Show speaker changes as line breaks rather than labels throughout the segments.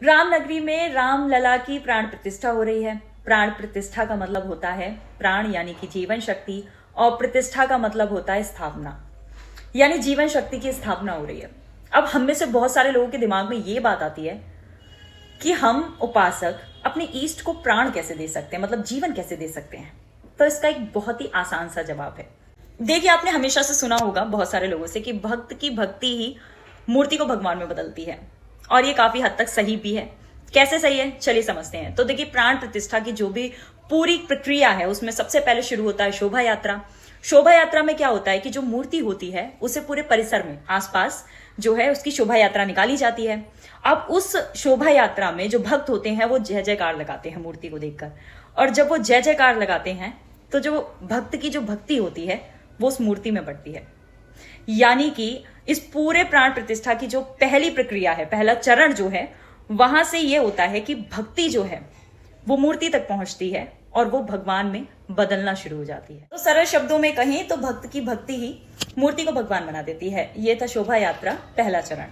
रामनगरी में राम लला की प्राण प्रतिष्ठा हो रही है। प्राण प्रतिष्ठा का मतलब होता है प्राण यानी कि जीवन शक्ति, और प्रतिष्ठा का मतलब होता है स्थापना, यानी जीवन शक्ति की स्थापना हो रही है। अब हम में से बहुत सारे लोगों के दिमाग में ये बात आती है कि हम उपासक अपने ईष्ट को प्राण कैसे दे सकते हैं, मतलब जीवन कैसे दे सकते हैं। तो इसका एक बहुत ही आसान सा जवाब है। देखिए, आपने हमेशा से सुना होगा बहुत सारे लोगों से कि भक्त की भक्ति ही मूर्ति को भगवान में बदलती है, और ये काफी हद तक सही भी है। कैसे सही है, चलिए समझते हैं। तो देखिए, प्राण प्रतिष्ठा की जो भी पूरी प्रक्रिया है उसमें सबसे पहले शुरू होता है शोभा यात्रा। शोभा यात्रा में क्या होता है कि जो मूर्ति होती है उसे पूरे परिसर में आसपास जो है उसकी शोभा यात्रा निकाली जाती है। अब उस शोभा यात्रा में जो भक्त होते हैं वो जय जयकार लगाते हैं मूर्ति को देखकर, और जब वो जय जयकार लगाते हैं तो जो भक्त की जो भक्ति होती है वो उस मूर्ति में बढ़ती है। यानी कि इस पूरे प्राण प्रतिष्ठा की जो पहली प्रक्रिया है, पहला चरण जो है, वहां से ये होता है कि भक्ति जो है वो मूर्ति तक पहुंचती है और वो भगवान में बदलना शुरू हो जाती है। तो सरल शब्दों में कहें तो भक्त की भक्ति ही मूर्ति को भगवान बना देती है। ये था शोभा यात्रा पहला चरण।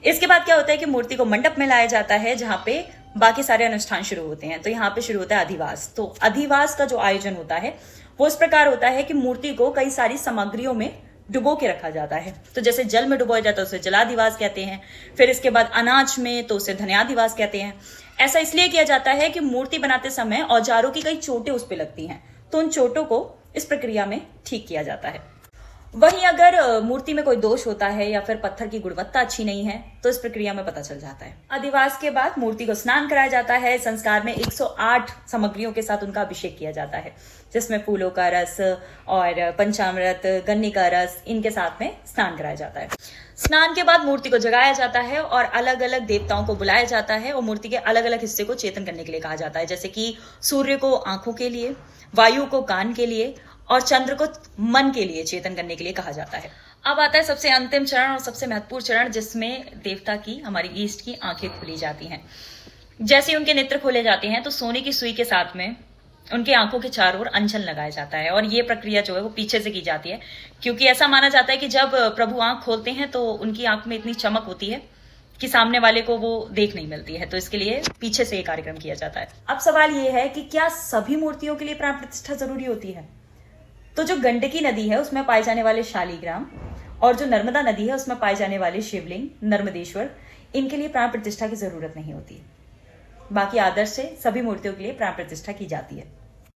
इसके बाद क्या होता है कि मूर्ति को मंडप में लाया जाता है जहां पे बाकी सारे अनुष्ठान शुरू होते हैं। तो यहाँ पे शुरू होता है अधिवास। तो अधिवास का जो आयोजन होता है वो इस प्रकार होता है कि मूर्ति को कई सारी सामग्रियों में डुबो के रखा जाता है। तो जैसे जल में डुबोया जाता है उसे जलाधिवास कहते हैं। फिर इसके बाद अनाज में तो उसे धन्याधिवास कहते हैं। ऐसा इसलिए किया जाता है कि मूर्ति बनाते समय औजारों की कई चोटें उस पर लगती हैं, तो उन चोटों को इस प्रक्रिया में ठीक किया जाता है। वहीं अगर मूर्ति में कोई दोष होता है या फिर पत्थर की गुणवत्ता अच्छी नहीं है तो इस प्रक्रिया में पता चल जाता है। अधिवास के बाद मूर्ति को स्नान कराया जाता है। संस्कार में 108 सामग्रियों के साथ उनका अभिषेक किया जाता है, जिसमें फूलों का रस और पंचामृत, गन्ने का रस, इनके साथ में स्नान कराया जाता है। स्नान के बाद मूर्ति को जगाया जाता है और अलग अलग देवताओं को बुलाया जाता है और मूर्ति के अलग अलग हिस्से को चेतन करने के लिए कहा जाता है, जैसे कि सूर्य को आंखों के लिए, वायु को कान के लिए और चंद्र को मन के लिए चेतन करने के लिए कहा जाता है। अब आता है सबसे अंतिम चरण और सबसे महत्वपूर्ण चरण, जिसमें देवता की, हमारी ईष्ट की आंखें खुली जाती हैं। जैसे उनके नेत्र खोले जाते हैं तो सोने की सुई के साथ में उनके आंखों के चारों ओर अंजन लगाया जाता है, और ये प्रक्रिया जो है वो पीछे से की जाती है, क्योंकि ऐसा माना जाता है कि जब प्रभु आंख खोलते हैं तो उनकी आंख में इतनी चमक होती है कि सामने वाले को वो देख नहीं मिलती है। तो इसके लिए पीछे से ये कार्यक्रम किया जाता है। अब सवाल ये है कि क्या सभी मूर्तियों के लिए प्राण प्रतिष्ठा जरूरी होती है? तो जो गंडकी नदी है उसमें पाए जाने वाले शालिग्राम और जो नर्मदा नदी है उसमें पाए जाने वाले शिवलिंग, नर्मदेश्वर, इनके लिए प्राण प्रतिष्ठा की जरूरत नहीं होती। बाकी आदर्श से सभी मूर्तियों के लिए प्राण प्रतिष्ठा की जाती है।